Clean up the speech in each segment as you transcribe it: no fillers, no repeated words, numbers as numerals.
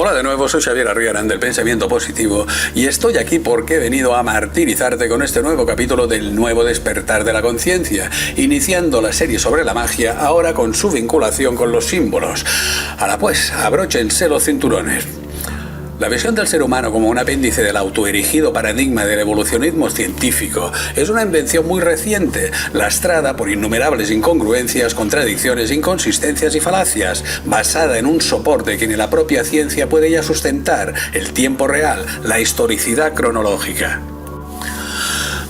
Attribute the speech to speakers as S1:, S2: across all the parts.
S1: Hola de nuevo, soy Xavier Arriaran del Pensamiento Positivo y estoy aquí porque he venido a martirizarte con este nuevo capítulo del nuevo despertar de la conciencia, iniciando la serie sobre la magia, ahora con su vinculación con los símbolos. Ahora pues, abróchense los cinturones. La visión del ser humano como un apéndice del autoerigido paradigma del evolucionismo científico es una invención muy reciente, lastrada por innumerables incongruencias, contradicciones, inconsistencias y falacias, basada en un soporte que ni la propia ciencia puede ya sustentar: el tiempo real, la historicidad cronológica.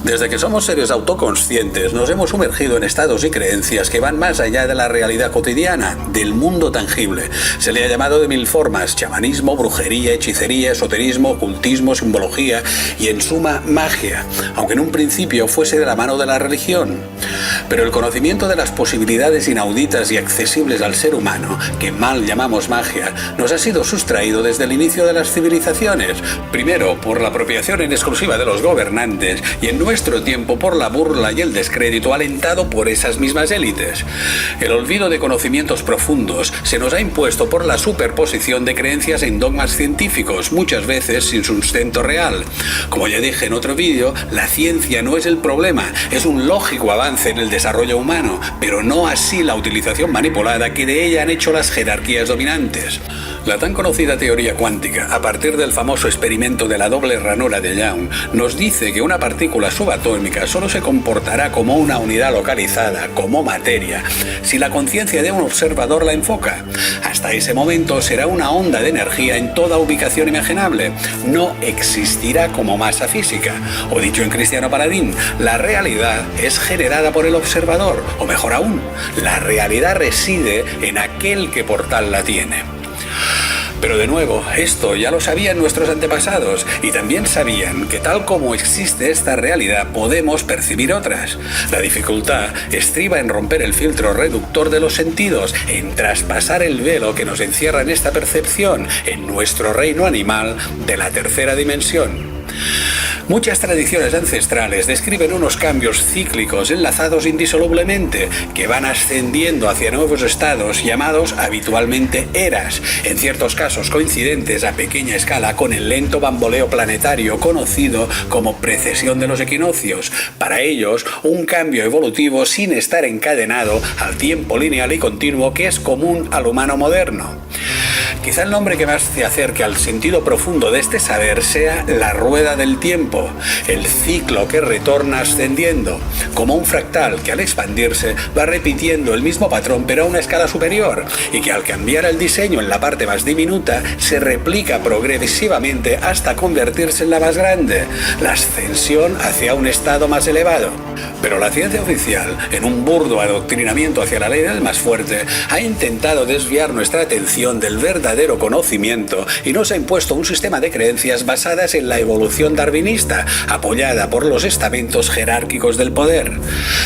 S1: Desde que somos seres autoconscientes, nos hemos sumergido en estados y creencias que van más allá de la realidad cotidiana, del mundo tangible. Se le ha llamado de mil formas: chamanismo, brujería, hechicería, esoterismo, ocultismo, simbología y, en suma, magia, aunque en un principio fuese de la mano de la religión. Pero el conocimiento de las posibilidades inauditas y accesibles al ser humano, que mal llamamos magia, nos ha sido sustraído desde el inicio de las civilizaciones, primero por la apropiación en exclusiva de los gobernantes y en nuestro tiempo por la burla y el descrédito alentado por esas mismas élites. El olvido de conocimientos profundos se nos ha impuesto por la superposición de creencias en dogmas científicos, muchas veces sin sustento real. Como ya dije en otro vídeo, la ciencia no es el problema, es un lógico avance en el desarrollo humano, pero no así la utilización manipulada que de ella han hecho las jerarquías dominantes. La tan conocida teoría cuántica, a partir del famoso experimento de la doble ranura de Young, nos dice que una partícula subatómica solo se comportará como una unidad localizada, como materia, si la conciencia de un observador la enfoca. Hasta ese momento será una onda de energía en toda ubicación imaginable. No existirá como masa física. O dicho en Cristiano Paladín, la realidad es generada por el observador, o mejor aún, la realidad reside en aquel que por tal la tiene. Pero de nuevo, esto ya lo sabían nuestros antepasados y también sabían que tal como existe esta realidad podemos percibir otras. La dificultad estriba en romper el filtro reductor de los sentidos, en traspasar el velo que nos encierra en esta percepción, en nuestro reino animal de la tercera dimensión. Muchas tradiciones ancestrales describen unos cambios cíclicos enlazados indisolublemente que van ascendiendo hacia nuevos estados llamados habitualmente eras, en ciertos casos coincidentes a pequeña escala con el lento bamboleo planetario conocido como precesión de los equinoccios. Para ellos, un cambio evolutivo sin estar encadenado al tiempo lineal y continuo que es común al humano moderno. Quizá el nombre que más se acerque al sentido profundo de este saber sea la rueda del tiempo, el ciclo que retorna ascendiendo, como un fractal que al expandirse va repitiendo el mismo patrón pero a una escala superior, y que al cambiar el diseño en la parte más diminuta se replica progresivamente hasta convertirse en la más grande, la ascensión hacia un estado más elevado. Pero la ciencia oficial, en un burdo adoctrinamiento hacia la ley del más fuerte, ha intentado desviar nuestra atención del verdadero conocimiento y nos ha impuesto un sistema de creencias basadas en la evolución darwinista, apoyada por los estamentos jerárquicos del poder.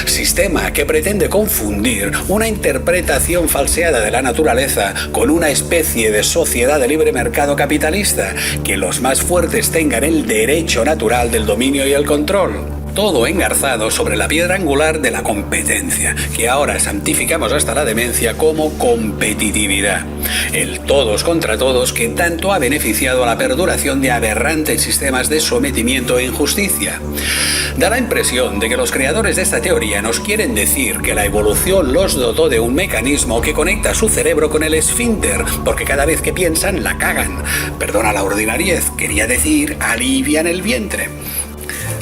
S1: Sistema que pretende confundir una interpretación falseada de la naturaleza con una especie de sociedad de libre mercado capitalista, que los más fuertes tengan el derecho natural del dominio y el control. Todo engarzado sobre la piedra angular de la competencia, que ahora santificamos hasta la demencia como competitividad. El todos contra todos que tanto ha beneficiado a la perduración de aberrantes sistemas de sometimiento e injusticia. Da la impresión de que los creadores de esta teoría nos quieren decir que la evolución los dotó de un mecanismo que conecta su cerebro con el esfínter, porque cada vez que piensan la cagan. Perdona la ordinariez, quería decir alivian el vientre.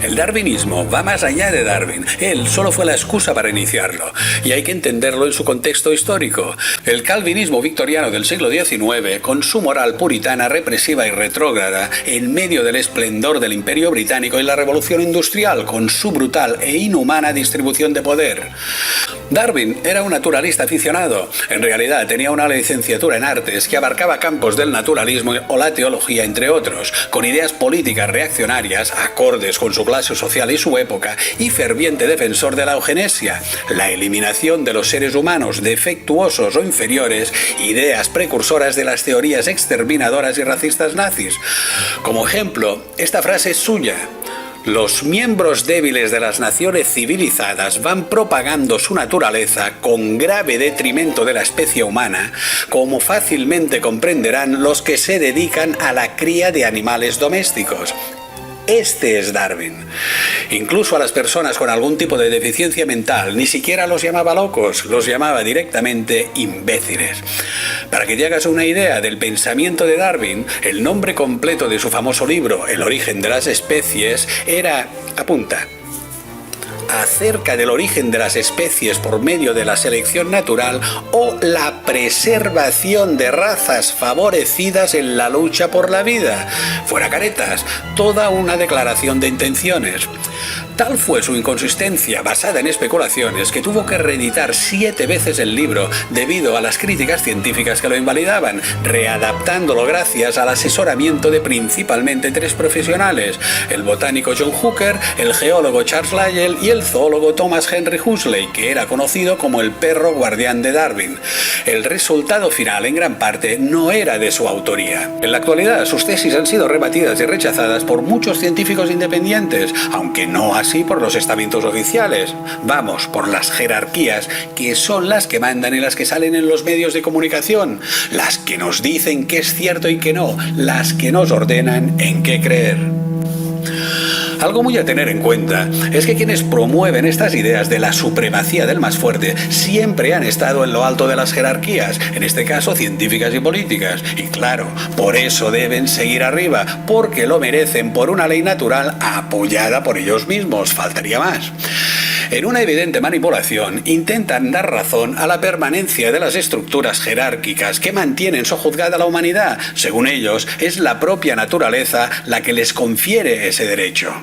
S1: El darwinismo va más allá de Darwin. Él solo fue la excusa para iniciarlo, y hay que entenderlo en su contexto histórico. El calvinismo victoriano del siglo XIX, con su moral puritana, represiva y retrógrada, en medio del esplendor del Imperio Británico y la Revolución Industrial, con su brutal e inhumana distribución de poder. Darwin era un naturalista aficionado. En realidad tenía una licenciatura en artes que abarcaba campos del naturalismo o la teología, entre otros, con ideas políticas reaccionarias, acordes con su clase social y su época, y ferviente defensor de la eugenesia, la eliminación de los seres humanos defectuosos o inferiores, ideas precursoras de las teorías exterminadoras y racistas nazis. Como ejemplo, esta frase es suya: Los miembros débiles de las naciones civilizadas van propagando su naturaleza con grave detrimento de la especie humana, como fácilmente comprenderán los que se dedican a la cría de animales domésticos. Este es Darwin. Incluso a las personas con algún tipo de deficiencia mental ni siquiera los llamaba locos, los llamaba directamente imbéciles. Para que te hagas una idea del pensamiento de Darwin, el nombre completo de su famoso libro, El origen de las especies, era, apunta, acerca del origen de las especies por medio de la selección natural o la preservación de razas favorecidas en la lucha por la vida. Fuera caretas, toda una declaración de intenciones. Tal fue su inconsistencia, basada en especulaciones, que tuvo que reeditar 7 veces el libro debido a las críticas científicas que lo invalidaban, readaptándolo gracias al asesoramiento de principalmente 3 profesionales: el botánico John Hooker, el geólogo Charles Lyell y el zoólogo Thomas Henry Huxley, que era conocido como el perro guardián de Darwin. El resultado final, en gran parte, no era de su autoría. En la actualidad, sus tesis han sido rebatidas y rechazadas por muchos científicos independientes, aunque no así por los estamentos oficiales. Vamos, por las jerarquías, que son las que mandan y las que salen en los medios de comunicación, las que nos dicen qué es cierto y qué no, las que nos ordenan en qué creer. Algo muy a tener en cuenta es que quienes promueven estas ideas de la supremacía del más fuerte siempre han estado en lo alto de las jerarquías, en este caso científicas y políticas. Y claro, por eso deben seguir arriba, porque lo merecen por una ley natural apoyada por ellos mismos, faltaría más. En una evidente manipulación, intentan dar razón a la permanencia de las estructuras jerárquicas que mantienen sojuzgada a la humanidad. Según ellos, es la propia naturaleza la que les confiere ese derecho.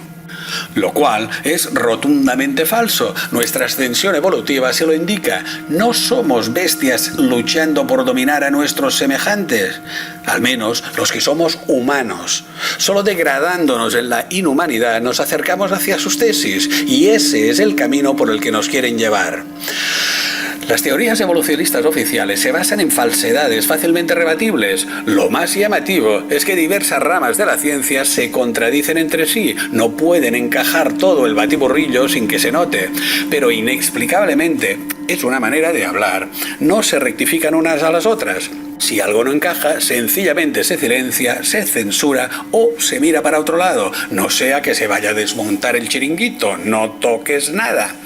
S1: Lo cual es rotundamente falso. Nuestra ascensión evolutiva se lo indica. No somos bestias luchando por dominar a nuestros semejantes, al menos los que somos humanos. Solo degradándonos en la inhumanidad nos acercamos hacia sus tesis, y ese es el camino por el que nos quieren llevar. Las teorías evolucionistas oficiales se basan en falsedades fácilmente rebatibles. Lo más llamativo es que diversas ramas de la ciencia se contradicen entre sí, no pueden encajar todo el batiburrillo sin que se note, pero inexplicablemente, es una manera de hablar, no se rectifican unas a las otras. Si algo no encaja, sencillamente se silencia, se censura o se mira para otro lado, no sea que se vaya a desmontar el chiringuito, no toques nada.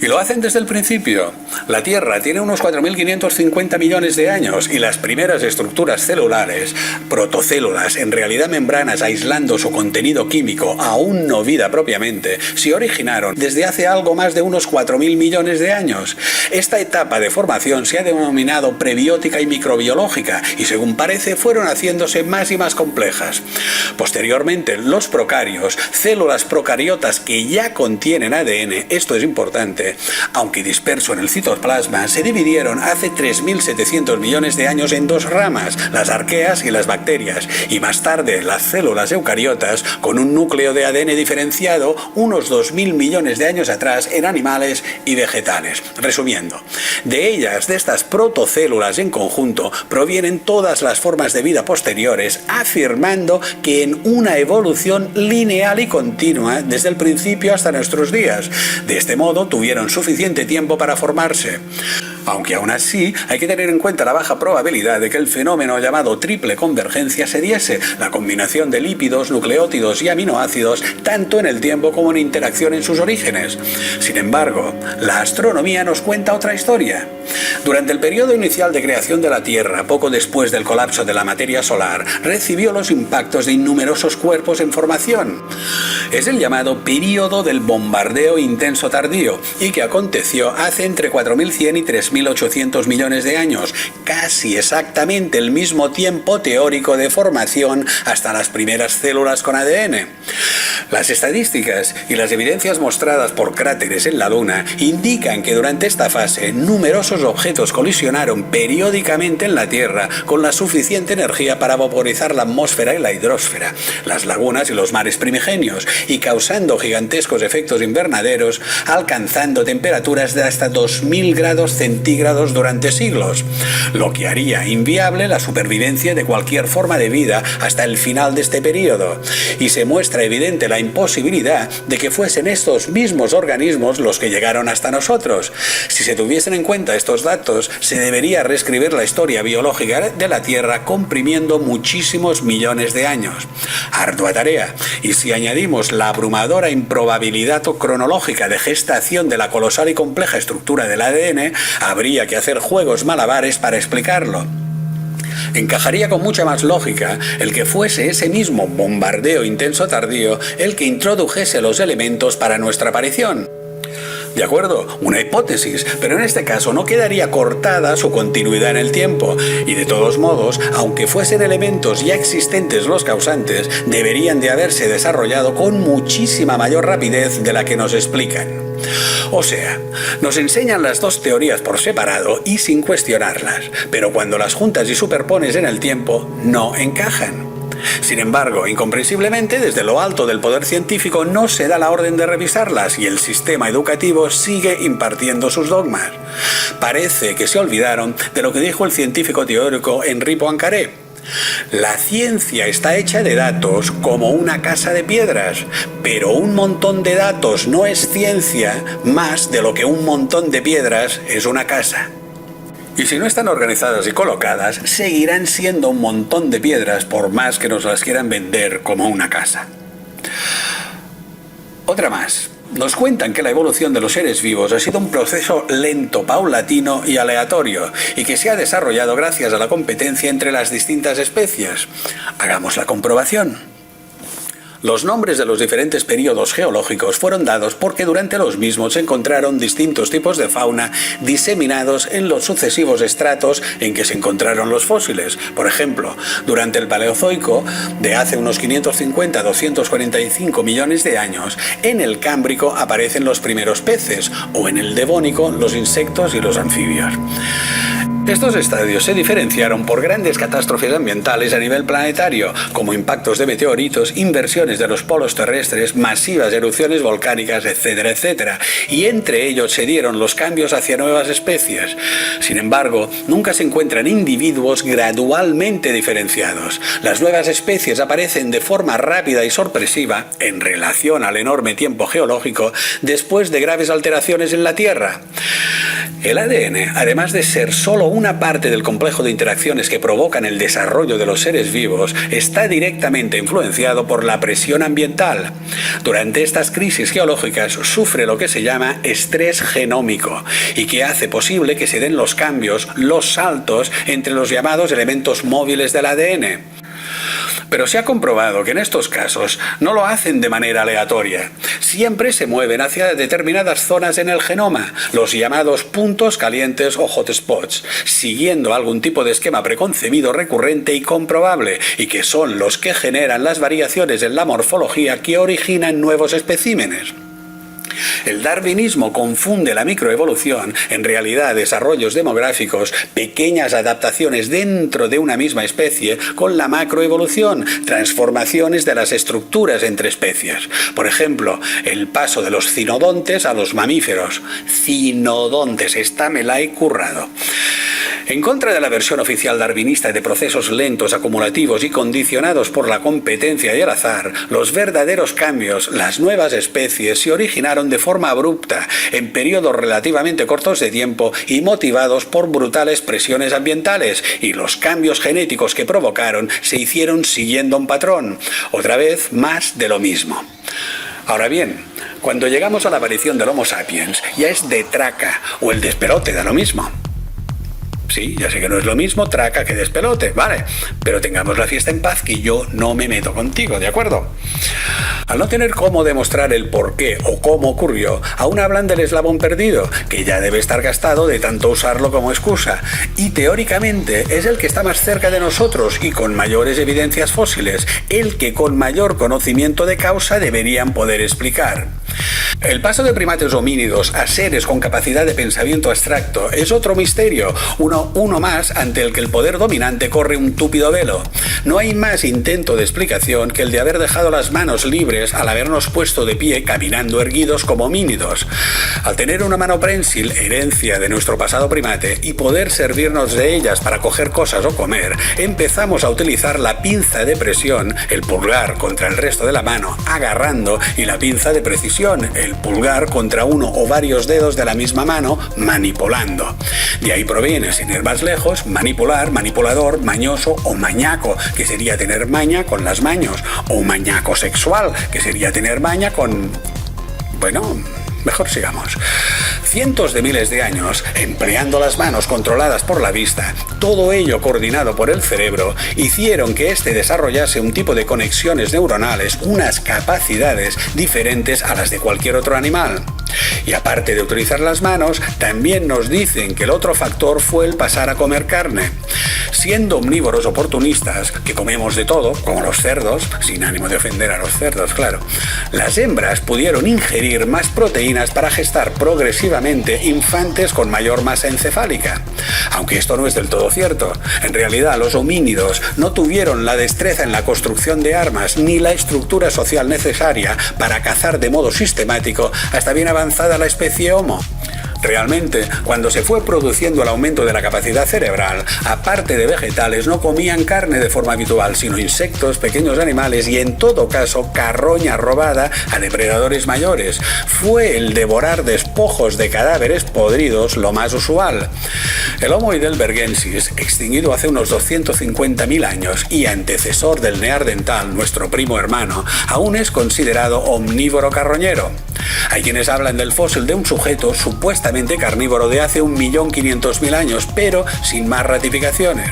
S1: Y lo hacen desde el principio. La Tierra tiene unos 4.550 millones de años y las primeras estructuras celulares, protocélulas, en realidad membranas aislando su contenido químico, aún no vida propiamente, se originaron desde hace algo más de unos 4.000 millones de años. Esta etapa de formación se ha denominado prebiótica y microbiológica y, según parece, fueron haciéndose más y más complejas. Posteriormente, los procarios, células procariotas que ya contienen ADN, esto es importante, aunque disperso en el citoplasma, se dividieron hace 3.700 millones de años en 2 ramas, las arqueas y las bacterias, y más tarde las células eucariotas, con un núcleo de ADN diferenciado unos 2.000 millones de años atrás en animales y vegetales. Resumiendo, de ellas, de estas protocélulas en conjunto, provienen todas las formas de vida posteriores, afirmando que en una evolución lineal y continua desde el principio hasta nuestros días. De este modo, tuvieron suficiente tiempo para formarse. Aunque aún así hay que tener en cuenta la baja probabilidad de que el fenómeno llamado triple convergencia se diese, la combinación de lípidos, nucleótidos y aminoácidos, tanto en el tiempo como en interacción en sus orígenes. Sin embargo, la astronomía nos cuenta otra historia. Durante el periodo inicial de creación de la Tierra, poco después del colapso de la materia solar, recibió los impactos de innumerosos cuerpos en formación. Es el llamado período del bombardeo intenso tardío, y que aconteció hace entre 4.100 y 3.800 millones de años, casi exactamente el mismo tiempo teórico de formación hasta las primeras células con ADN. Las estadísticas y las evidencias mostradas por cráteres en la Luna indican que durante esta fase numerosos objetos colisionaron periódicamente en la Tierra con la suficiente energía para vaporizar la atmósfera y la hidrosfera, las lagunas y los mares primigenios, y causando gigantescos efectos invernaderos, alcanzando temperaturas de hasta 2.000 grados centígrados durante siglos, lo que haría inviable la supervivencia de cualquier forma de vida hasta el final de este periodo. Y se muestra evidente la imposibilidad de que fuesen estos mismos organismos los que llegaron hasta nosotros. Si se tuviesen en cuenta estos datos, se debería reescribir la historia biológica de la Tierra comprimiendo muchísimos millones de años. Ardua tarea. Y si añadimos la abrumadora improbabilidad cronológica de gestación de la colosal y compleja estructura del ADN, habría que hacer juegos malabares para explicarlo. Encajaría con mucha más lógica el que fuese ese mismo bombardeo intenso tardío el que introdujese los elementos para nuestra aparición. De acuerdo, una hipótesis, pero en este caso no quedaría cortada su continuidad en el tiempo, y de todos modos, aunque fuesen elementos ya existentes los causantes, deberían de haberse desarrollado con muchísima mayor rapidez de la que nos explican. O sea, nos enseñan las dos teorías por separado y sin cuestionarlas, pero cuando las juntas y superpones en el tiempo, no encajan. Sin embargo, incomprensiblemente, desde lo alto del poder científico no se da la orden de revisarlas y el sistema educativo sigue impartiendo sus dogmas. Parece que se olvidaron de lo que dijo el científico teórico Henri Poincaré. La ciencia está hecha de datos como una casa de piedras, pero un montón de datos no es ciencia más de lo que un montón de piedras es una casa. Y si no están organizadas y colocadas, seguirán siendo un montón de piedras por más que nos las quieran vender como una casa. Otra más. Nos cuentan que la evolución de los seres vivos ha sido un proceso lento, paulatino y aleatorio, y que se ha desarrollado gracias a la competencia entre las distintas especies. Hagamos la comprobación. Los nombres de los diferentes períodos geológicos fueron dados porque durante los mismos se encontraron distintos tipos de fauna diseminados en los sucesivos estratos en que se encontraron los fósiles. Por ejemplo, durante el Paleozoico, de hace unos 550 a 245 millones de años, en el Cámbrico aparecen los primeros peces, o en el Devónico los insectos y los anfibios. Estos estadios se diferenciaron por grandes catástrofes ambientales a nivel planetario, como impactos de meteoritos, inversiones de los polos terrestres, masivas erupciones volcánicas, etcétera, etcétera, y entre ellos se dieron los cambios hacia nuevas especies. Sin embargo, nunca se encuentran individuos gradualmente diferenciados. Las nuevas especies aparecen de forma rápida y sorpresiva, en relación al enorme tiempo geológico, después de graves alteraciones en la Tierra. El ADN, además de ser solo una parte del complejo de interacciones que provocan el desarrollo de los seres vivos, está directamente influenciado por la presión ambiental. Durante estas crisis geológicas sufre lo que se llama estrés genómico y que hace posible que se den los cambios, los saltos entre los llamados elementos móviles del ADN. Pero se ha comprobado que en estos casos no lo hacen de manera aleatoria. Siempre se mueven hacia determinadas zonas en el genoma, los llamados puntos calientes o hotspots, siguiendo algún tipo de esquema preconcebido recurrente y comprobable, y que son los que generan las variaciones en la morfología que originan nuevos especímenes. El darwinismo confunde la microevolución, en realidad desarrollos demográficos, pequeñas adaptaciones dentro de una misma especie, con la macroevolución, transformaciones de las estructuras entre especies. Por ejemplo, el paso de los cinodontes a los mamíferos. Cinodontes, esta me la he currado. En contra de la versión oficial darwinista de procesos lentos, acumulativos y condicionados por la competencia y el azar, los verdaderos cambios, las nuevas especies, se originaron de forma abrupta, en periodos relativamente cortos de tiempo y motivados por brutales presiones ambientales, y los cambios genéticos que provocaron se hicieron siguiendo un patrón. Otra vez, más de lo mismo. Ahora bien, cuando llegamos a la aparición del Homo sapiens, ya es de traca, o el despelote da lo mismo. Sí, ya sé que no es lo mismo traca que despelote, vale, pero tengamos la fiesta en paz, que yo no me meto contigo, ¿de acuerdo? Al no tener cómo demostrar el por qué o cómo ocurrió, aún hablan del eslabón perdido, que ya debe estar gastado de tanto usarlo como excusa, y teóricamente es el que está más cerca de nosotros y con mayores evidencias fósiles, el que con mayor conocimiento de causa deberían poder explicar. El paso de primates homínidos a seres con capacidad de pensamiento abstracto es otro misterio, uno más ante el que el poder dominante corre un túpido velo. No hay más intento de explicación que el de haber dejado las manos libres al habernos puesto de pie caminando erguidos como homínidos. Al tener una mano prensil, herencia de nuestro pasado primate, y poder servirnos de ellas para coger cosas o comer, empezamos a utilizar la pinza de presión, el pulgar contra el resto de la mano, agarrando, y la pinza de precisión, el pulgar contra uno o varios dedos de la misma mano, manipulando. De ahí proviene, sin ir más lejos, manipular, manipulador, mañoso o mañaco, que sería tener maña con las maños, o mañaco sexual, que sería tener maña con... bueno... mejor sigamos. Cientos de miles de años, empleando las manos controladas por la vista, todo ello coordinado por el cerebro, hicieron que éste desarrollase un tipo de conexiones neuronales, unas capacidades diferentes a las de cualquier otro animal. Y aparte de utilizar las manos, también nos dicen que el otro factor fue el pasar a comer carne. Siendo omnívoros oportunistas, que comemos de todo, como los cerdos, sin ánimo de ofender a los cerdos, claro, las hembras pudieron ingerir más proteínas para gestar progresivamente infantes con mayor masa encefálica. Aunque esto no es del todo cierto. En realidad, los homínidos no tuvieron la destreza en la construcción de armas ni la estructura social necesaria para cazar de modo sistemático hasta bien avanzada la especie Homo. Realmente, cuando se fue produciendo el aumento de la capacidad cerebral, aparte de vegetales, no comían carne de forma habitual, sino insectos, pequeños animales y, en todo caso, carroña robada a depredadores mayores. Fue el devorar despojos de cadáveres podridos lo más usual. El Homo heidelbergensis, extinguido hace unos 250.000 años y antecesor del neandertal, nuestro primo hermano, aún es considerado omnívoro carroñero. Hay quienes hablan del fósil de un sujeto supuestamente carnívoro de hace 1.500.000 años, pero sin más ratificaciones.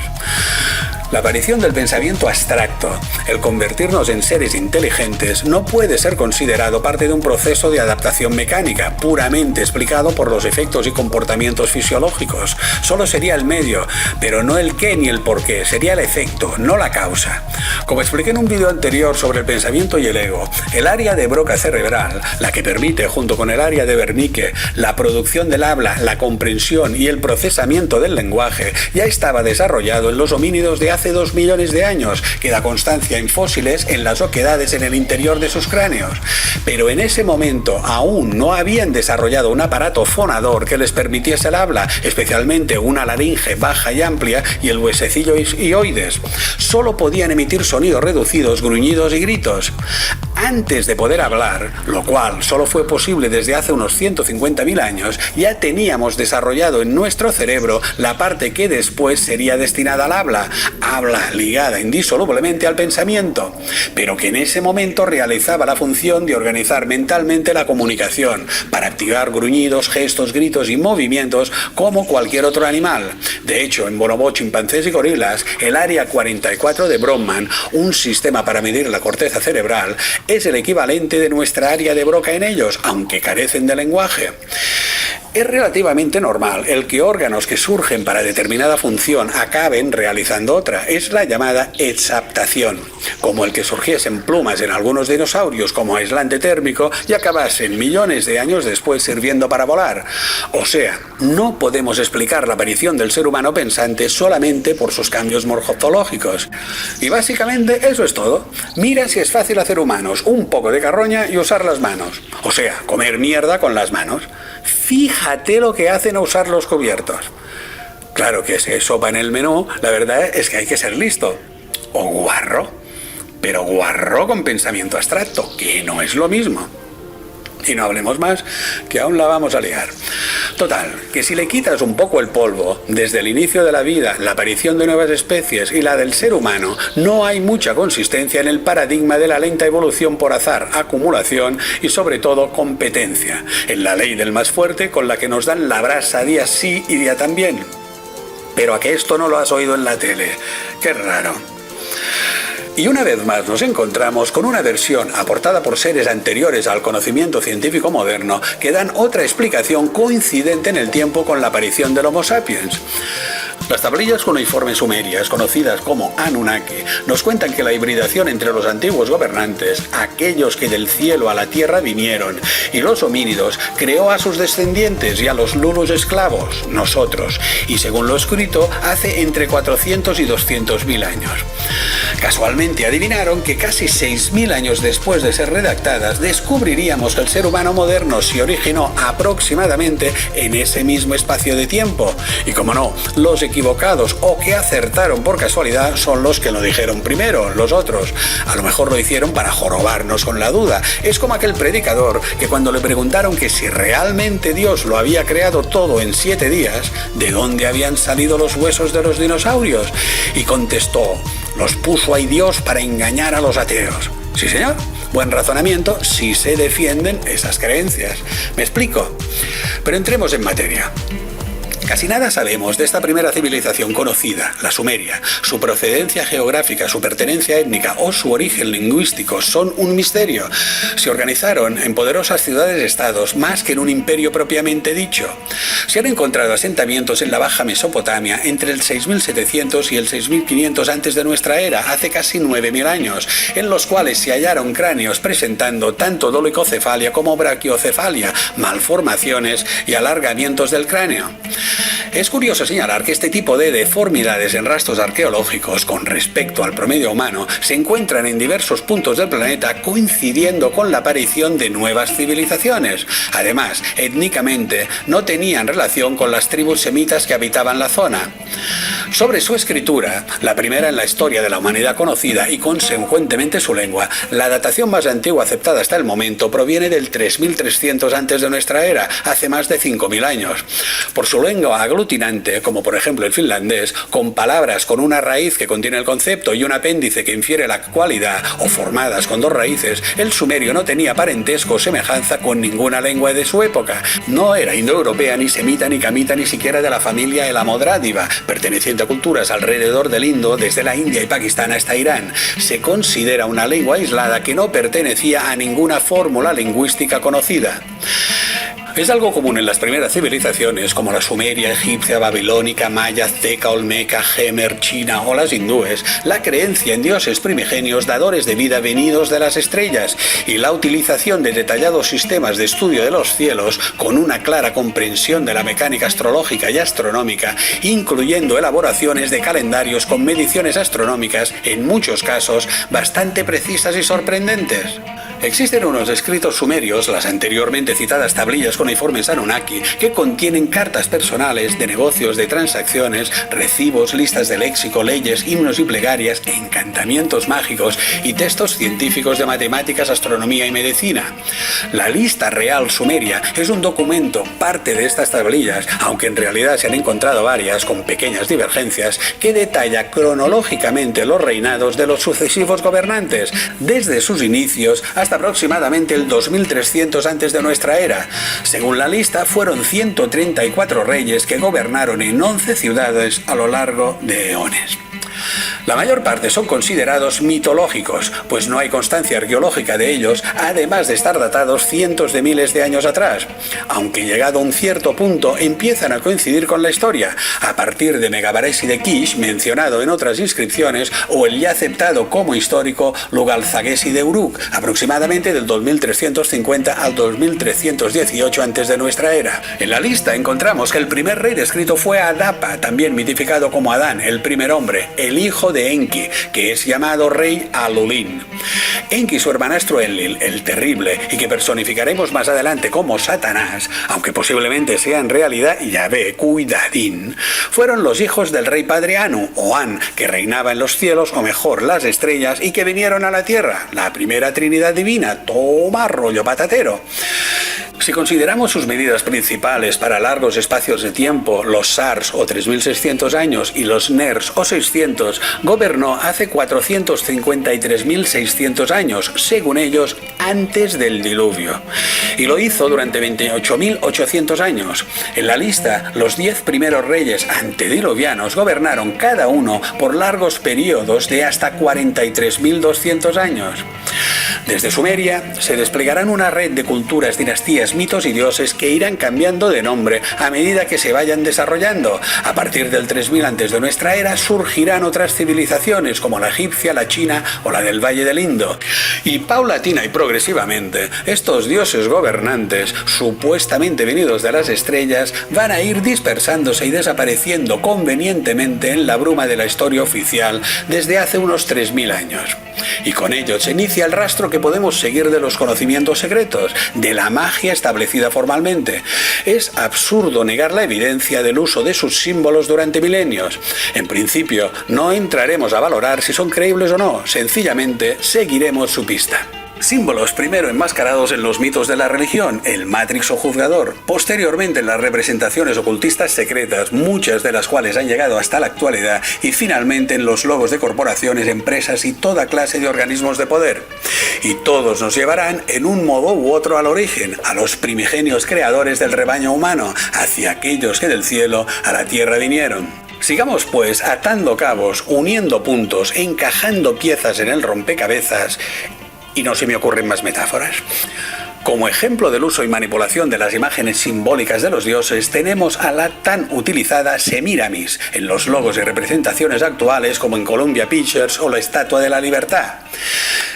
S1: La aparición del pensamiento abstracto, el convertirnos en seres inteligentes, no puede ser considerado parte de un proceso de adaptación mecánica, puramente explicado por los efectos y comportamientos fisiológicos. Solo sería el medio, pero no el qué ni el por qué, sería el efecto, no la causa. Como expliqué en un vídeo anterior sobre el pensamiento y el ego, el área de Broca cerebral, la que permite, junto con el área de Wernicke, la producción del habla, la comprensión y el procesamiento del lenguaje, ya estaba desarrollado en los homínidos de hace 2 millones de años, que da constancia en fósiles en las oquedades en el interior de sus cráneos. Pero en ese momento aún no habían desarrollado un aparato fonador que les permitiese el habla, especialmente una laringe baja y amplia y el huesecillo hioides. Solo podían emitir sonidos reducidos, gruñidos y gritos. Antes de poder hablar, lo cual solo fue posible desde hace unos 150.000 años, ya teníamos desarrollado en nuestro cerebro la parte que después sería destinada al habla ligada indisolublemente al pensamiento, pero que en ese momento realizaba la función de organizar mentalmente la comunicación, para activar gruñidos, gestos, gritos y movimientos como cualquier otro animal. De hecho, en bonobos, chimpancés y gorilas, el área 44 de Brodmann, un sistema para medir la corteza cerebral, es el equivalente de nuestra área de Broca en ellos, aunque carecen de lenguaje. Es relativamente normal el que órganos que surgen para determinada función acaben realizando otra. Es la llamada exaptación, como el que surgiesen plumas en algunos dinosaurios como aislante térmico y acabasen millones de años después sirviendo para volar. O sea, no podemos explicar la aparición del ser humano pensante solamente por sus cambios morfológicos. Y básicamente eso es todo. Mira si es fácil hacer humanos, un poco de carroña y usar las manos. O sea, comer mierda con las manos. Fíjate lo que hacen a usar los cubiertos. Claro que si hay sopa en el menú, la verdad es que hay que ser listo. O guarro. Pero guarro con pensamiento abstracto, que no es lo mismo. Y no hablemos más, que aún la vamos a liar. Total, que si le quitas un poco el polvo, desde el inicio de la vida, la aparición de nuevas especies y la del ser humano, no hay mucha consistencia en el paradigma de la lenta evolución por azar, acumulación y sobre todo competencia, en la ley del más fuerte con la que nos dan la brasa día sí y día también. Pero a que esto no lo has oído en la tele, qué raro. Y una vez más nos encontramos con una versión aportada por seres anteriores al conocimiento científico moderno que dan otra explicación coincidente en el tiempo con la aparición del Homo sapiens. Las tablillas cuneiformes sumerias, conocidas como Anunnaki, nos cuentan que la hibridación entre los antiguos gobernantes, aquellos que del cielo a la tierra vinieron, y los homínidos, creó a sus descendientes y a los lulus esclavos, nosotros, y según lo escrito, hace entre 400 y 200.000 años. Casualmente adivinaron que casi 6.000 años después de ser redactadas, descubriríamos que el ser humano moderno se originó aproximadamente en ese mismo espacio de tiempo. Y como no, los equivocados o que acertaron por casualidad son los que lo dijeron primero, los otros. A lo mejor lo hicieron para jorobarnos con la duda. Es como aquel predicador que cuando le preguntaron que si realmente Dios lo había creado todo en 7 días, ¿de dónde habían salido los huesos de los dinosaurios? Y contestó: los puso ahí Dios para engañar a los ateos. Sí, señor. Buen razonamiento si se defienden esas creencias. ¿Me explico? Pero entremos en materia. Casi nada sabemos de esta primera civilización conocida, la sumeria. Su procedencia geográfica, su pertenencia étnica o su origen lingüístico son un misterio. Se organizaron en poderosas ciudades-estados más que en un imperio propiamente dicho. Se han encontrado asentamientos en la Baja Mesopotamia entre el 6700 y el 6500 antes de nuestra era, hace casi 9000 años, en los cuales se hallaron cráneos presentando tanto dolicocefalia como braquiocefalia, malformaciones y alargamientos del cráneo. Es curioso señalar que este tipo de deformidades en rastros arqueológicos con respecto al promedio humano se encuentran en diversos puntos del planeta, coincidiendo con la aparición de nuevas civilizaciones. Además, étnicamente no tenían relación con las tribus semitas que habitaban la zona. Sobre su escritura, la primera en la historia de la humanidad conocida y consecuentemente su lengua, la datación más antigua aceptada hasta el momento proviene del 3300 antes de nuestra era, hace más de 5000 años. Por su lengua aglutinante, como por ejemplo el finlandés, con palabras con una raíz que contiene el concepto y un apéndice que infiere la cualidad, o formadas con dos raíces, el sumerio no tenía parentesco o semejanza con ninguna lengua de su época. No era indoeuropea, ni semita, ni camita, ni siquiera de la familia elamodrádiva, perteneciente a culturas alrededor del Indo, desde la India y Pakistán hasta Irán. Se considera una lengua aislada que no pertenecía a ninguna fórmula lingüística conocida. Es algo común en las primeras civilizaciones como la sumeria, egipcia, babilónica, maya, azteca, olmeca, jemer, china o las hindúes, la creencia en dioses primigenios dadores de vida venidos de las estrellas y la utilización de detallados sistemas de estudio de los cielos con una clara comprensión de la mecánica astrológica y astronómica, incluyendo elaboraciones de calendarios con mediciones astronómicas, en muchos casos bastante precisas y sorprendentes. Existen unos escritos sumerios, las anteriormente citadas tablillas cuneiformes Anunnaki, que contienen cartas personales de negocios, de transacciones, recibos, listas de léxico, leyes, himnos y plegarias, encantamientos mágicos y textos científicos de matemáticas, astronomía y medicina. La lista real sumeria es un documento, parte de estas tablillas, aunque en realidad se han encontrado varias con pequeñas divergencias, que detalla cronológicamente los reinados de los sucesivos gobernantes, desde sus inicios hasta aproximadamente el 2300 antes de nuestra era. Según la lista, fueron 134 reyes que gobernaron en 11 ciudades a lo largo de eones. La mayor parte son considerados mitológicos, pues no hay constancia arqueológica de ellos, además de estar datados cientos de miles de años atrás, aunque llegado a un cierto punto empiezan a coincidir con la historia, a partir de Megabaresi de Kish, mencionado en otras inscripciones, o el ya aceptado como histórico Lugalzagesi de Uruk, aproximadamente del 2350 al 2318 antes de nuestra era. En la lista encontramos que el primer rey descrito fue Adapa, también mitificado como Adán, el primer hombre, el hijo de Enki, que es llamado rey Alulin. Enki, su hermanastro Enlil, el terrible, y que personificaremos más adelante como Satanás, aunque posiblemente sea en realidad Yahvé, cuidadín, fueron los hijos del rey padre Anu, o An, que reinaba en los cielos, o mejor, las estrellas, y que vinieron a la tierra, la primera trinidad divina. Toma rollo patatero. Si consideramos sus medidas principales para largos espacios de tiempo, los Sars o 3600 años y los Ners o 600, gobernó hace 453.600 años, según ellos, antes del diluvio. Y lo hizo durante 28.800 años. En la lista, los 10 primeros reyes antediluvianos gobernaron cada uno por largos periodos de hasta 43.200 años. Desde Sumeria se desplegarán una red de culturas, dinastías, mitos y dioses que irán cambiando de nombre a medida que se vayan desarrollando. A partir del 3000 antes de nuestra era surgirán otras civilizaciones como la egipcia, la china o la del Valle del Indo. Y paulatina y progresivamente, estos dioses gobernantes, supuestamente venidos de las estrellas, van a ir dispersándose y desapareciendo convenientemente en la bruma de la historia oficial desde hace unos 3000 años. Y con ello se inicia el rastro que podemos seguir de los conocimientos secretos, de la magia establecida formalmente. Es absurdo negar la evidencia del uso de sus símbolos durante milenios. En principio, no entraremos a valorar si son creíbles o no, sencillamente seguiremos su pista. Símbolos primero enmascarados en los mitos de la religión, el Matrix o juzgador, posteriormente en las representaciones ocultistas secretas, muchas de las cuales han llegado hasta la actualidad, y finalmente en los logos de corporaciones, empresas y toda clase de organismos de poder. Y todos nos llevarán en un modo u otro al origen, a los primigenios creadores del rebaño humano, hacia aquellos que del cielo a la tierra vinieron. Sigamos pues atando cabos, uniendo puntos, encajando piezas en el rompecabezas. Y no se me ocurren más metáforas. Como ejemplo del uso y manipulación de las imágenes simbólicas de los dioses, tenemos a la tan utilizada Semiramis en los logos y representaciones actuales como en Columbia Pictures o la Estatua de la Libertad.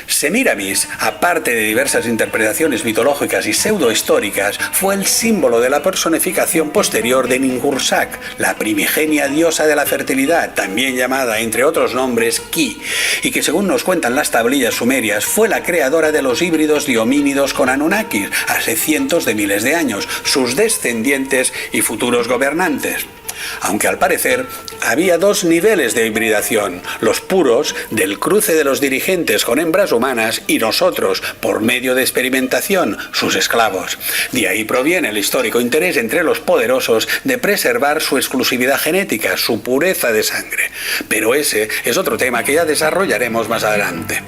S1: Semiramis, aparte de diversas interpretaciones mitológicas y pseudohistóricas, fue el símbolo de la personificación posterior de Ninhursag, la primigenia diosa de la fertilidad, también llamada, entre otros nombres, Ki, y que según nos cuentan las tablillas sumerias, fue la creadora de los híbridos de homínidos con Anunnakis hace cientos de miles de años, sus descendientes y futuros gobernantes. Aunque al parecer había dos niveles de hibridación, los puros, del cruce de los dirigentes con hembras humanas, y nosotros, por medio de experimentación, sus esclavos. De ahí proviene el histórico interés entre los poderosos de preservar su exclusividad genética, su pureza de sangre. Pero ese es otro tema que ya desarrollaremos más adelante.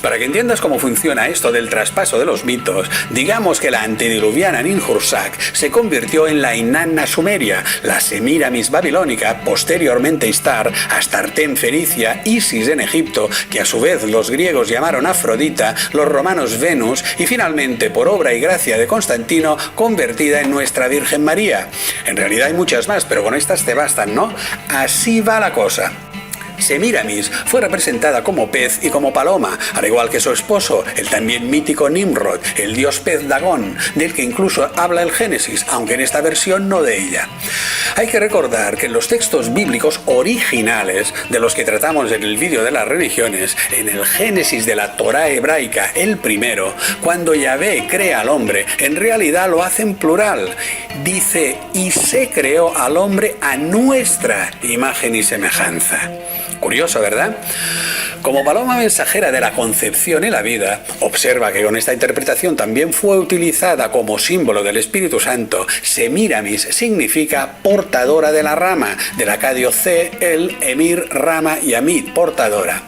S1: Para que entiendas cómo funciona esto del traspaso de los mitos, digamos que la antediluviana Ninhursag se convirtió en la Inanna sumeria, la Semiramis babilónica, posteriormente Istar, Astarte en Fenicia, Isis en Egipto, que a su vez los griegos llamaron Afrodita, los romanos Venus, y finalmente, por obra y gracia de Constantino, convertida en nuestra Virgen María. En realidad hay muchas más, pero con estas te bastan, ¿no? Así va la cosa. Semiramis fue representada como pez y como paloma, al igual que su esposo, el también mítico Nimrod, el dios pez Dagón, del que incluso habla el Génesis, aunque en esta versión no de ella. Hay que recordar que en los textos bíblicos originales, de los que tratamos en el vídeo de las religiones, en el Génesis de la Torá hebraica, el primero, cuando Yahvé crea al hombre, en realidad lo hace en plural. Dice, y se creó al hombre a nuestra imagen y semejanza. Curioso, ¿verdad? Como paloma mensajera de la concepción y la vida, observa que con esta interpretación también fue utilizada como símbolo del Espíritu Santo. Semiramis significa portadora de la rama, del acadio ce, el, emir, rama y amit, portadora.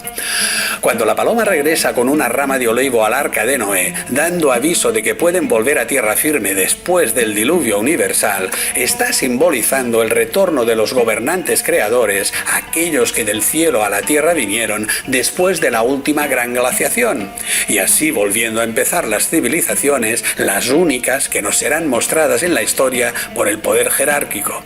S1: Cuando la paloma regresa con una rama de olivo al arca de Noé, dando aviso de que pueden volver a tierra firme después del diluvio universal, está simbolizando el retorno de los gobernantes creadores, aquellos que del cielo a la tierra vinieron después de la última gran glaciación, y así volviendo a empezar las civilizaciones, las únicas que nos serán mostradas en la historia por el poder jerárquico.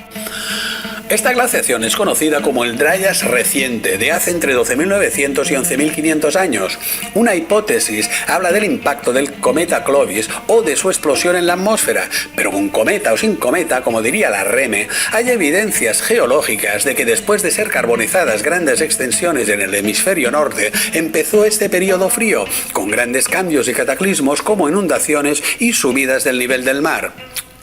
S1: Esta glaciación es conocida como el Dryas reciente, de hace entre 12.900 y 11.500 años. Una hipótesis habla del impacto del cometa Clovis o de su explosión en la atmósfera, pero con cometa o sin cometa, como diría la REME, hay evidencias geológicas de que después de ser carbonizadas grandes extensiones en el hemisferio norte, empezó este periodo frío, con grandes cambios y cataclismos como inundaciones y subidas del nivel del mar.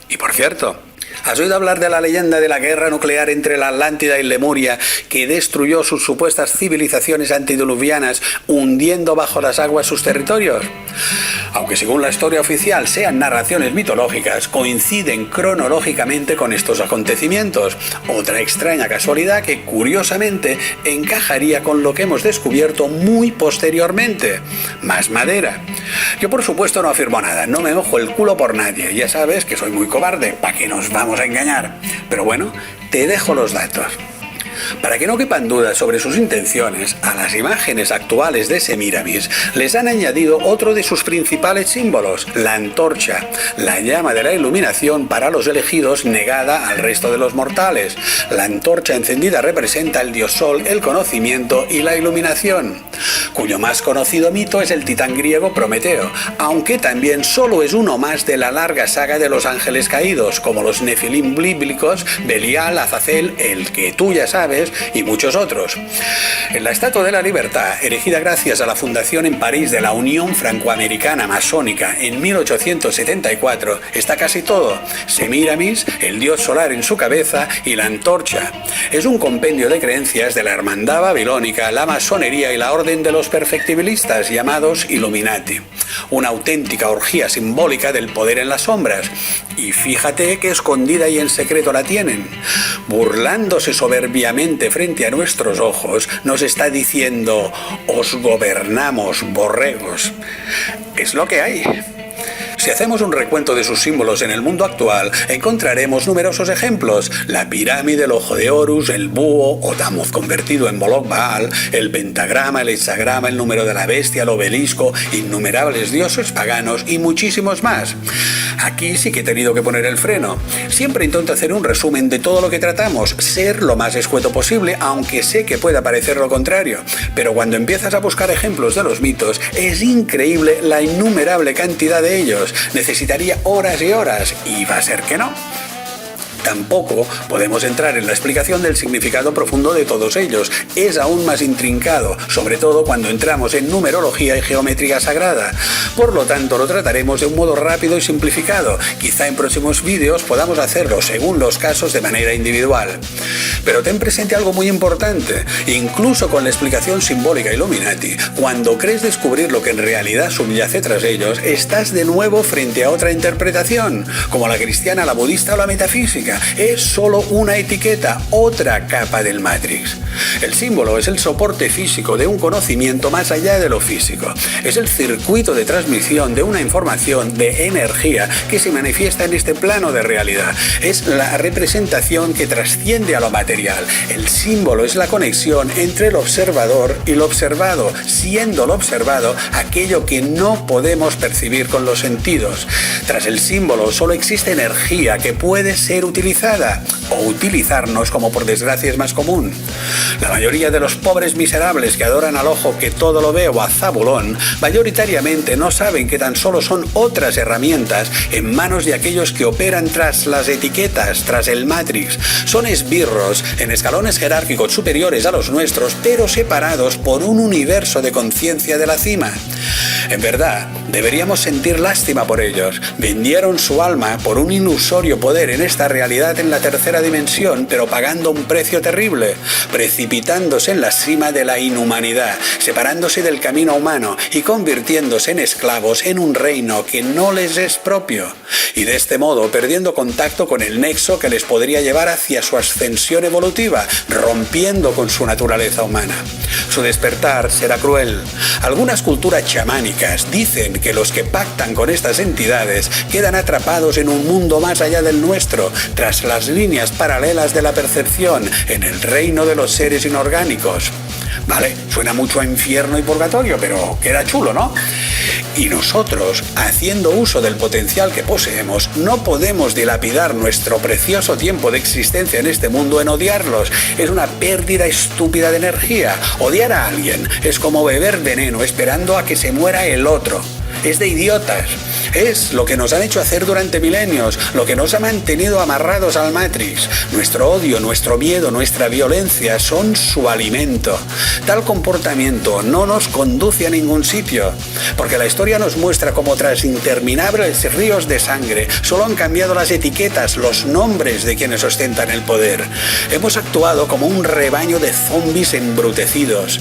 S1: Y por cierto, ¿has oído hablar de la leyenda de la guerra nuclear entre la Atlántida y Lemuria que destruyó sus supuestas civilizaciones antediluvianas hundiendo bajo las aguas sus territorios? Aunque según la historia oficial sean narraciones mitológicas, coinciden cronológicamente con estos acontecimientos. Otra extraña casualidad que curiosamente encajaría con lo que hemos descubierto muy posteriormente. Más madera. Yo por supuesto no afirmo nada, no me mojo el culo por nadie, ya sabes que soy muy cobarde, ¿para qué nos vamos a engañar? Pero bueno, te dejo los datos. Para que no quepan dudas sobre sus intenciones, a las imágenes actuales de Semíramis les han añadido otro de sus principales símbolos, la antorcha, la llama de la iluminación para los elegidos negada al resto de los mortales. La antorcha encendida representa el dios Sol, el conocimiento y la iluminación, cuyo más conocido mito es el titán griego Prometeo, aunque también solo es uno más de la larga saga de los ángeles caídos, como los Nefilim bíblicos, Belial, Azazel, el que tú ya sabes, y muchos otros. En la Estatua de la Libertad, erigida gracias a la fundación en París de la Unión Francoamericana Masónica en 1874, está casi todo: Semíramis, el dios solar en su cabeza y la antorcha. Es un compendio de creencias de la hermandad babilónica, la masonería y la orden de los perfectibilistas llamados Illuminati. Una auténtica orgía simbólica del poder en las sombras. Y fíjate qué escondida y en secreto la tienen. Burlándose soberbiamente frente a nuestros ojos, nos está diciendo: os gobernamos, borregos. Es lo que hay. Si hacemos un recuento de sus símbolos en el mundo actual, encontraremos numerosos ejemplos: la pirámide, el ojo de Horus, el búho o Tammuz convertido en Moloch Baal, el pentagrama, el hexagrama, el número de la bestia, el obelisco, innumerables dioses paganos y muchísimos más. Aquí sí que he tenido que poner el freno. Siempre intento hacer un resumen de todo lo que tratamos, ser lo más escueto posible, aunque sé que pueda parecer lo contrario. Pero cuando empiezas a buscar ejemplos de los mitos, es increíble la innumerable cantidad de ellos. Necesitaría horas y horas, y va a ser que no. Tampoco podemos entrar en la explicación del significado profundo de todos ellos. Es aún más intrincado, sobre todo cuando entramos en numerología y geometría sagrada. Por lo tanto, lo trataremos de un modo rápido y simplificado. Quizá en próximos vídeos podamos hacerlo según los casos de manera individual. Pero ten presente algo muy importante. Incluso con la explicación simbólica Illuminati, cuando crees descubrir lo que en realidad subyace tras ellos, estás de nuevo frente a otra interpretación, como la cristiana, la budista o la metafísica. Es solo una etiqueta, otra capa del Matrix. El símbolo es el soporte físico de un conocimiento más allá de lo físico. Es el circuito de transmisión de una información de energía que se manifiesta en este plano de realidad. Es la representación que trasciende a lo material. El símbolo es la conexión entre el observador y lo observado, siendo lo observado aquello que no podemos percibir con los sentidos. Tras el símbolo solo existe energía que puede ser utilizada o utilizarnos, como por desgracia es más común. La mayoría de los pobres miserables que adoran al ojo que todo lo ve o a Zabulón, mayoritariamente no saben que tan solo son otras herramientas en manos de aquellos que operan tras las etiquetas, tras el Matrix. Son esbirros en escalones jerárquicos superiores a los nuestros, pero separados por un universo de conciencia de la cima. En verdad, deberíamos sentir lástima por ellos. Vendieron su alma por un ilusorio poder en esta realidad en la tercera dimensión, pero pagando un precio terrible, precipitándose en la cima de la inhumanidad, separándose del camino humano y convirtiéndose en esclavos en un reino que no les es propio, y de este modo perdiendo contacto con el nexo que les podría llevar hacia su ascensión evolutiva, rompiendo con su naturaleza humana. Su despertar será cruel. Algunas culturas chamánicas dicen que los que pactan con estas entidades quedan atrapados en un mundo más allá del nuestro, tras las líneas paralelas de la percepción, en el reino de los seres inorgánicos. Vale, suena mucho a infierno y purgatorio, pero queda chulo, ¿no? Y nosotros, haciendo uso del potencial que poseemos, no podemos dilapidar nuestro precioso tiempo de existencia en este mundo en odiarlos. Es una pérdida estúpida de energía. Odiar a alguien es como beber veneno esperando a que se muera el otro. Es de idiotas. Es lo que nos han hecho hacer durante milenios, lo que nos ha mantenido amarrados al Matrix. Nuestro odio, nuestro miedo, nuestra violencia son su alimento. Tal comportamiento no nos conduce a ningún sitio, porque la historia nos muestra cómo tras interminables ríos de sangre solo han cambiado las etiquetas, los nombres de quienes ostentan el poder. Hemos actuado como un rebaño de zombies embrutecidos.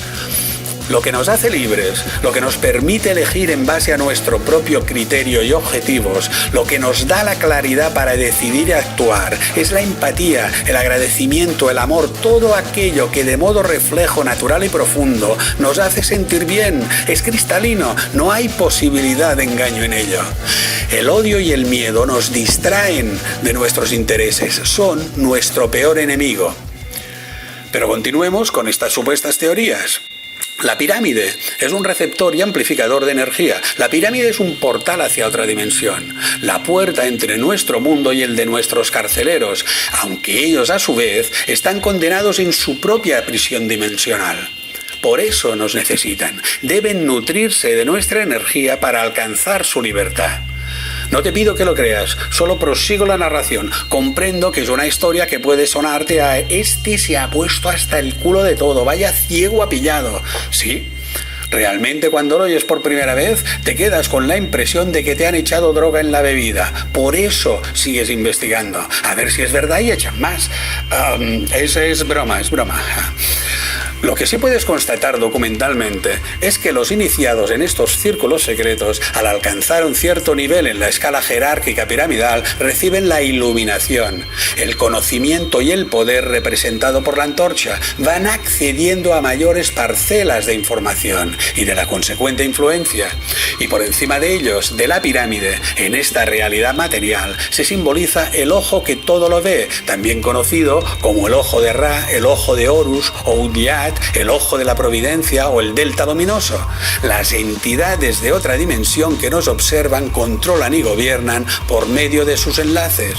S1: Lo que nos hace libres, lo que nos permite elegir en base a nuestro propio criterio y objetivos, lo que nos da la claridad para decidir y actuar, es la empatía, el agradecimiento, el amor, todo aquello que de modo reflejo natural y profundo nos hace sentir bien. Es cristalino, no hay posibilidad de engaño en ello. El odio y el miedo nos distraen de nuestros intereses, son nuestro peor enemigo. Pero continuemos con estas supuestas teorías. La pirámide es un receptor y amplificador de energía. La pirámide es un portal hacia otra dimensión, la puerta entre nuestro mundo y el de nuestros carceleros, aunque ellos a su vez están condenados en su propia prisión dimensional. Por eso nos necesitan. Deben nutrirse de nuestra energía para alcanzar su libertad. No te pido que lo creas, solo prosigo la narración. Comprendo que es una historia que puede sonarte a "este se ha puesto hasta el culo de todo, vaya ciego ha pillado". Sí, realmente cuando lo oyes por primera vez te quedas con la impresión de que te han echado droga en la bebida. Por eso sigues investigando, a ver si es verdad y echan más. Es broma. Lo que sí puedes constatar documentalmente es que los iniciados en estos círculos secretos, al alcanzar un cierto nivel en la escala jerárquica piramidal, reciben la iluminación. El conocimiento y el poder representado por la antorcha van accediendo a mayores parcelas de información y de la consecuente influencia. Y por encima de ellos, de la pirámide, en esta realidad material, se simboliza el ojo que todo lo ve, también conocido como el ojo de Ra, el ojo de Horus o Udiat, el ojo de la providencia o el delta luminoso. Las entidades de otra dimensión que nos observan, controlan y gobiernan por medio de sus enlaces.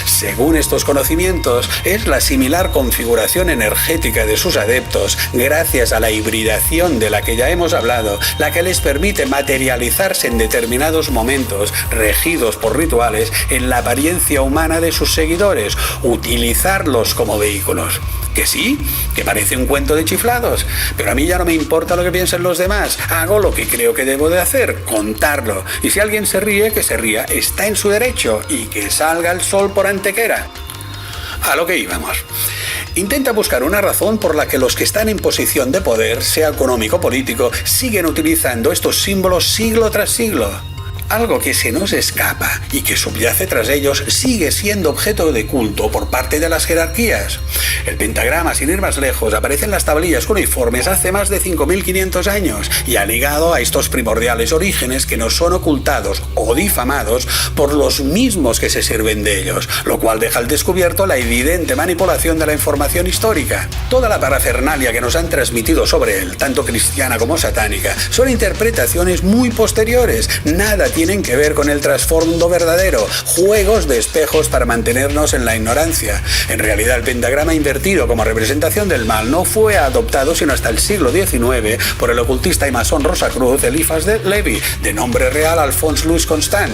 S1: Según estos conocimientos, es la similar configuración energética de sus adeptos, gracias a la hibridación de la que ya hemos hablado, la que les permite materializarse en determinados momentos, regidos por rituales, en la apariencia humana de sus seguidores, utilizarlos como vehículos. Que sí, que parece un cuento de chiflados, pero a mí ya no me importa lo que piensen los demás. Hago lo que creo que debo de hacer, contarlo. Y si alguien se ríe, que se ría, está en su derecho, y que salga el sol por Antequera. A lo que íbamos. Intenta buscar una razón por la que los que están en posición de poder, sea económico o político, siguen utilizando estos símbolos siglo tras siglo. Algo que se nos escapa y que subyace tras ellos sigue siendo objeto de culto por parte de las jerarquías. El pentagrama, sin ir más lejos, aparece en las tablillas cuneiformes hace más de 5.500 años y ha ligado a estos primordiales orígenes que nos son ocultados o difamados por los mismos que se sirven de ellos, lo cual deja al descubierto la evidente manipulación de la información histórica. Toda la parafernalia que nos han transmitido sobre él, tanto cristiana como satánica, son interpretaciones muy posteriores. Nada tienen que ver con el trasfondo verdadero, juegos de espejos para mantenernos en la ignorancia. En realidad, el pentagrama invertido como representación del mal no fue adoptado sino hasta el siglo XIX por el ocultista y masón Rosacruz Eliphas de Levi, de nombre real Alphonse Louis Constant.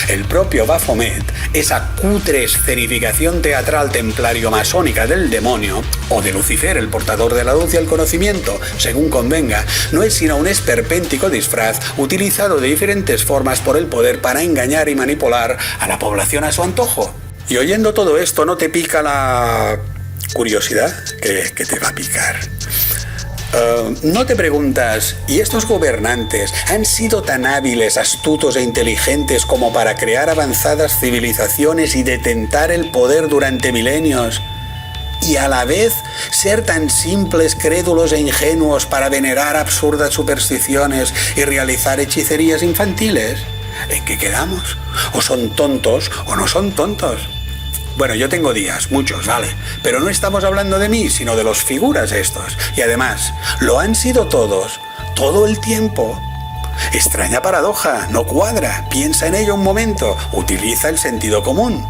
S1: El propio Baphomet, esa cutre escenificación teatral templario-masónica del demonio, o de Lucifer, el portador de la luz y el conocimiento, según convenga, no es sino un esperpéntico disfraz utilizado de diferentes formas por el poder para engañar y manipular a la población a su antojo. Y oyendo todo esto, ¿no te pica la curiosidad? Que te va a picar. ¿No te preguntas, ¿y estos gobernantes han sido tan hábiles, astutos e inteligentes como para crear avanzadas civilizaciones y detentar el poder durante milenios? Y a la vez ser tan simples, crédulos e ingenuos para venerar absurdas supersticiones y realizar hechicerías infantiles. ¿En qué quedamos? ¿O son tontos o no son tontos? Bueno, yo tengo días, muchos, vale, pero no estamos hablando de mí, sino de los figuras estos. Y además, lo han sido todos, todo el tiempo. Extraña paradoja, no cuadra, piensa en ello un momento, utiliza el sentido común.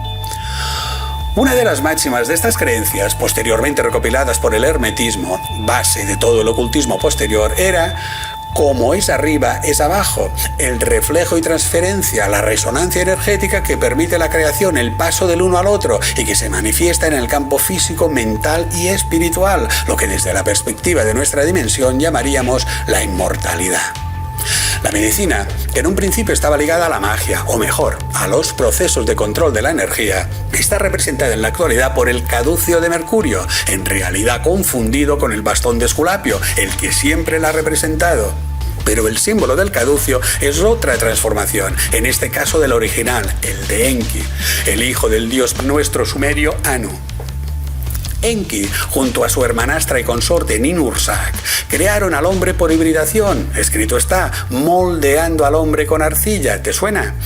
S1: Una de las máximas de estas creencias, posteriormente recopiladas por el hermetismo, base de todo el ocultismo posterior, era: como es arriba, es abajo. El reflejo y transferencia, la resonancia energética que permite la creación, el paso del uno al otro y que se manifiesta en el campo físico, mental y espiritual, lo que desde la perspectiva de nuestra dimensión llamaríamos la inmortalidad. La medicina, que en un principio estaba ligada a la magia, o mejor, a los procesos de control de la energía, está representada en la actualidad por el caducio de Mercurio, en realidad confundido con el bastón de Esculapio, el que siempre la ha representado. Pero el símbolo del caducio es otra transformación, en este caso del original, el de Enki, el hijo del dios nuestro sumerio Anu. Enki, junto a su hermanastra y consorte Ninursak, crearon al hombre por hibridación, escrito está, moldeando al hombre con arcilla, ¿te suena?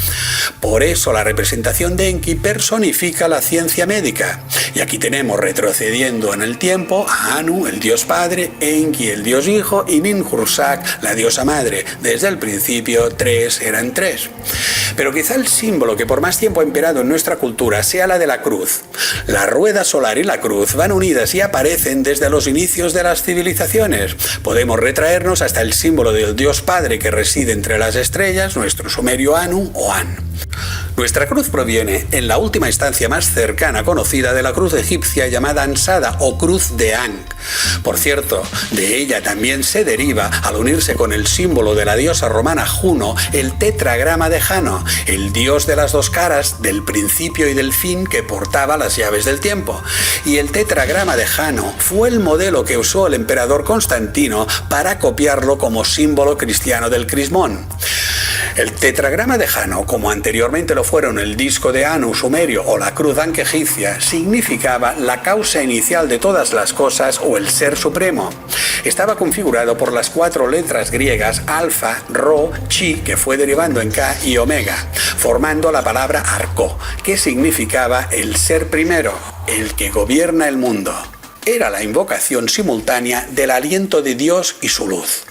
S1: Por eso la representación de Enki personifica la ciencia médica. Y aquí tenemos, retrocediendo en el tiempo, a Anu, el dios padre, Enki, el dios hijo, y Ninhursag, la diosa madre. Desde el principio, tres eran tres. Pero quizá el símbolo que por más tiempo ha imperado en nuestra cultura sea la de la cruz. La rueda solar y la cruz van unidas y aparecen desde los inicios de las civilizaciones. Podemos retraernos hasta el símbolo del dios padre que reside entre las estrellas, nuestro sumerio Anu o An. Nuestra cruz proviene, en la última instancia más cercana conocida, de la cruz egipcia llamada Ansada o cruz de Ankh. Por cierto, de ella también se deriva, al unirse con el símbolo de la diosa romana Juno, el tetragrama de Jano, el dios de las dos caras, del principio y del fin, que portaba las llaves del tiempo. Y el tetragrama de Jano fue el modelo que usó el emperador Constantino para copiarlo como símbolo cristiano del crismón. El tetragrama de Jano, como anteriormente lo fueron el disco de Anu sumerio o la cruz Ankh egipcia, significaba la causa inicial de todas las cosas o el ser supremo. Estaba configurado por las 4 letras griegas alfa, rho, chi, que fue derivando en K, y omega, formando la palabra arco, que significaba el ser primero, el que gobierna el mundo. Era la invocación simultánea del aliento de Dios y su luz.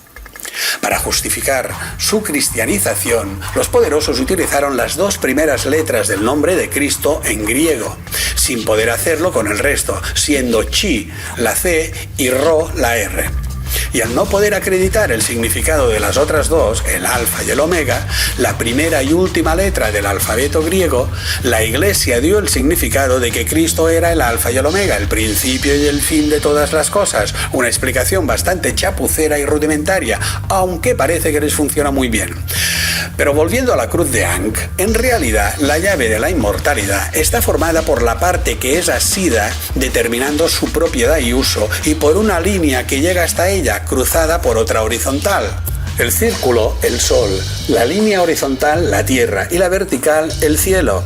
S1: Para justificar su cristianización, los poderosos utilizaron las 2 primeras letras del nombre de Cristo en griego, sin poder hacerlo con el resto, siendo chi la C y Rho la R. Y al no poder acreditar el significado de las otras 2, el alfa y el omega, la primera y última letra del alfabeto griego, la Iglesia dio el significado de que Cristo era el alfa y el omega, el principio y el fin de todas las cosas. Una explicación bastante chapucera y rudimentaria, aunque parece que les funciona muy bien. Pero volviendo a la cruz de Ankh, en realidad la llave de la inmortalidad está formada por la parte que es asida, determinando su propiedad y uso, y por una línea que llega hasta ella, cruzada por otra horizontal. El círculo, el sol, la línea horizontal, la tierra, y la vertical, el cielo.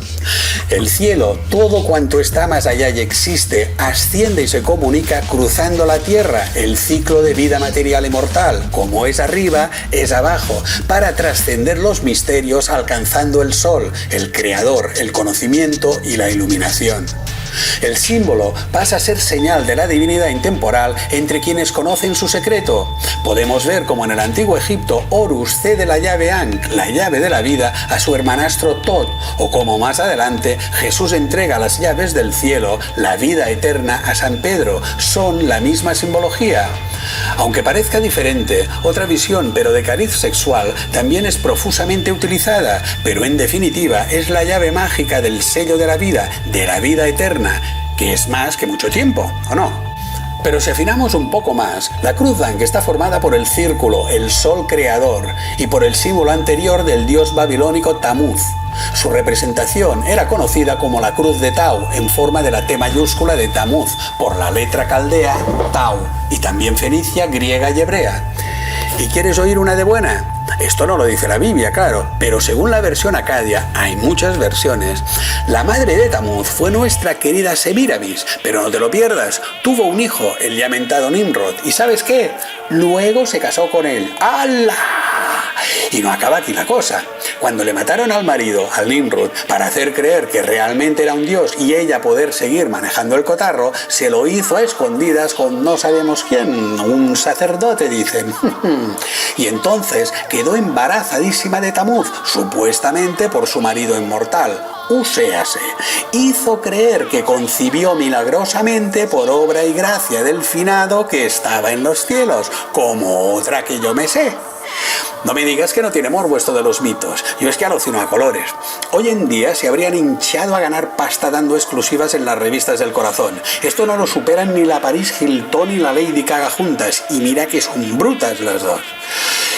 S1: El cielo, todo cuanto está más allá y existe, asciende y se comunica cruzando la tierra, el ciclo de vida material y mortal, como es arriba, es abajo, para trascender los misterios alcanzando el sol, el creador, el conocimiento y la iluminación. El símbolo pasa a ser señal de la divinidad intemporal entre quienes conocen su secreto. Podemos ver como en el antiguo Egipto Horus cede la llave Ankh, la llave de la vida, a su hermanastro Tot, o como más adelante Jesús entrega las llaves del cielo, la vida eterna, a San Pedro. Son la misma simbología. Aunque parezca diferente, otra visión, pero de cariz sexual, también es profusamente utilizada, pero en definitiva es la llave mágica del sello de la vida eterna, que es más que mucho tiempo, ¿o no? Pero si afinamos un poco más, la cruz de Ankh está formada por el círculo, el sol creador, y por el símbolo anterior del dios babilónico Tamuz. Su representación era conocida como la cruz de Tau, en forma de la T mayúscula de Tamuz, por la letra caldea Tau, y también fenicia, griega y hebrea. ¿Y quieres oír una de buena? Esto no lo dice la Biblia, claro, pero según la versión acadia, hay muchas versiones, la madre de Tamuz fue nuestra querida Semiramis, pero no te lo pierdas, tuvo un hijo, el ya mentado Nimrod, y ¿sabes qué? Luego se casó con él. ¡Hala! Y no acaba aquí la cosa. Cuando le mataron al marido, al Nimrod, para hacer creer que realmente era un dios y ella poder seguir manejando el cotarro, se lo hizo a escondidas con no sabemos quién, un sacerdote, dicen. Y entonces quedó embarazadísima de Tamuz, supuestamente por su marido inmortal. Uséase, hizo creer que concibió milagrosamente por obra y gracia del finado que estaba en los cielos, como otra que yo me sé. No me digas que no tiene morbo esto de los mitos. Yo es que alucino a colores. Hoy en día se habrían hinchado a ganar pasta dando exclusivas en las revistas del corazón. Esto no lo superan ni la Paris Hilton ni la Lady Gaga juntas. Y mira que son brutas las dos.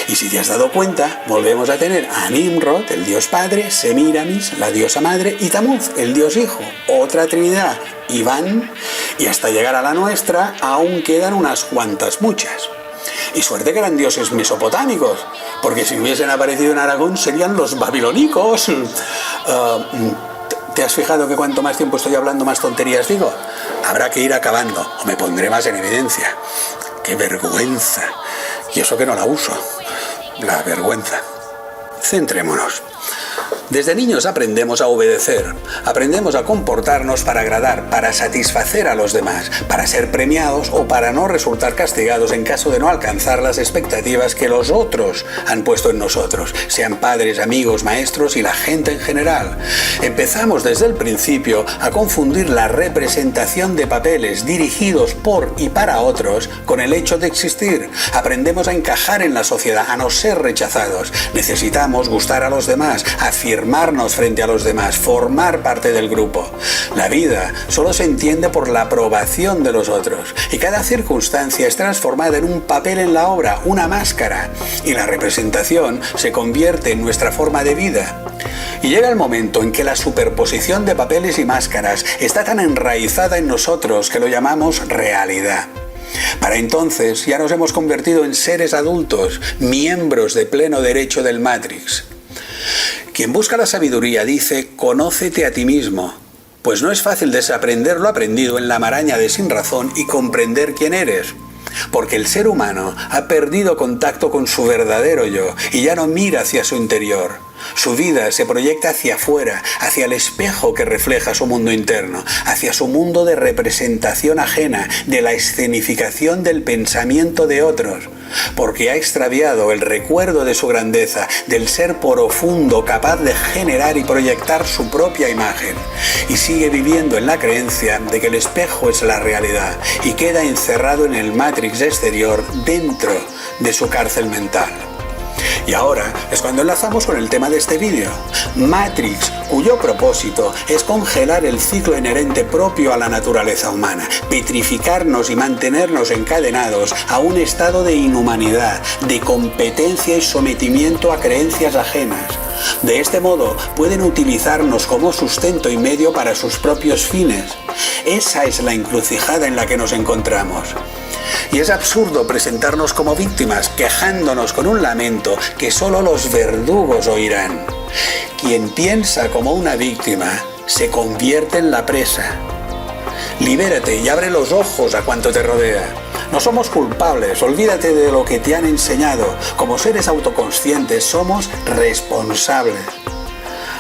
S1: Y si te has dado cuenta, volvemos a tener a Nimrod, el dios padre, Semiramis, la diosa madre, y Tamuz, el dios hijo. Otra trinidad, Iván, y hasta llegar a la nuestra aún quedan unas cuantas muchas. Y suerte que eran dioses mesopotámicos, porque si hubiesen aparecido en Aragón serían los babilónicos. ¿Te has fijado que cuanto más tiempo estoy hablando, más tonterías digo? Habrá que ir acabando, o me pondré más en evidencia. ¡Qué vergüenza! Y eso que no la uso, la vergüenza. Centrémonos. Desde niños aprendemos a obedecer, aprendemos a comportarnos para agradar, para satisfacer a los demás, para ser premiados o para no resultar castigados en caso de no alcanzar las expectativas que los otros han puesto en nosotros, sean padres, amigos, maestros y la gente en general. Empezamos desde el principio a confundir la representación de papeles dirigidos por y para otros con el hecho de existir. Aprendemos a encajar en la sociedad, a no ser rechazados. Necesitamos gustar a los demás, afirmarnos frente a los demás, formar parte del grupo. La vida solo se entiende por la aprobación de los otros y cada circunstancia es transformada en un papel en la obra, una máscara, y la representación se convierte en nuestra forma de vida. Y llega el momento en que la superposición de papeles y máscaras está tan enraizada en nosotros que lo llamamos realidad. Para entonces ya nos hemos convertido en seres adultos, miembros de pleno derecho del Matrix. Quien busca la sabiduría dice: conócete a ti mismo, pues no es fácil desaprender lo aprendido en la maraña de sinrazón y comprender quién eres. Porque el ser humano ha perdido contacto con su verdadero yo y ya no mira hacia su interior. Su vida se proyecta hacia afuera, hacia el espejo que refleja su mundo interno, hacia su mundo de representación ajena, de la escenificación del pensamiento de otros, porque ha extraviado el recuerdo de su grandeza, del ser profundo capaz de generar y proyectar su propia imagen, y sigue viviendo en la creencia de que el espejo es la realidad y queda encerrado en el Matrix exterior dentro de su cárcel mental. Y ahora es cuando enlazamos con el tema de este vídeo, Matrix, cuyo propósito es congelar el ciclo inherente propio a la naturaleza humana, petrificarnos y mantenernos encadenados a un estado de inhumanidad, de competencia y sometimiento a creencias ajenas. De este modo pueden utilizarnos como sustento y medio para sus propios fines. Esa es la encrucijada en la que nos encontramos. Y es absurdo presentarnos como víctimas, quejándonos con un lamento que solo los verdugos oirán. Quien piensa como una víctima se convierte en la presa. Libérate y abre los ojos a cuanto te rodea. No somos culpables, olvídate de lo que te han enseñado. Como seres autoconscientes somos responsables.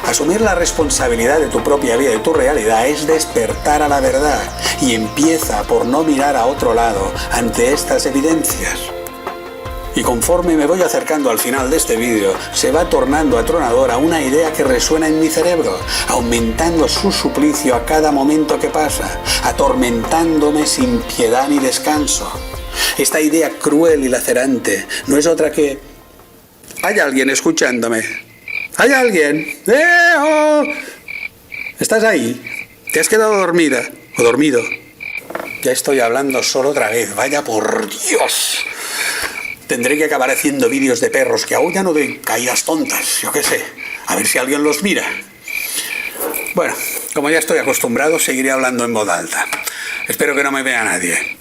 S1: Asumir la responsabilidad de tu propia vida y tu realidad es despertar a la verdad, y empieza por no mirar a otro lado ante estas evidencias. Y conforme me voy acercando al final de este vídeo, se va tornando atronadora una idea que resuena en mi cerebro, aumentando su suplicio a cada momento que pasa, atormentándome sin piedad ni descanso. Esta idea cruel y lacerante no es otra que: ¿hay alguien escuchándome? ¿Hay alguien? ¡Oh! ¿Estás ahí? ¿Te has quedado dormida o dormido? Ya estoy hablando solo otra vez, vaya por Dios. Tendré que acabar haciendo vídeos de perros que aúllan o de caídas tontas, yo qué sé, a ver si alguien los mira. Bueno, como ya estoy acostumbrado, seguiré hablando en voz alta. Espero que no me vea nadie.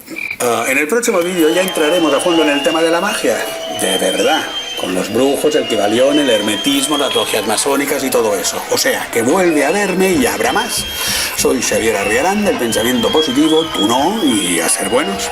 S1: En el próximo vídeo ya entraremos a fondo en el tema de la magia, de verdad, con los brujos, el Kybalión, el hermetismo, las logias masónicas y todo eso. O sea, que vuelve a verme y habrá más. Soy Xavier Arriarán, del pensamiento positivo, tú no, y a ser buenos.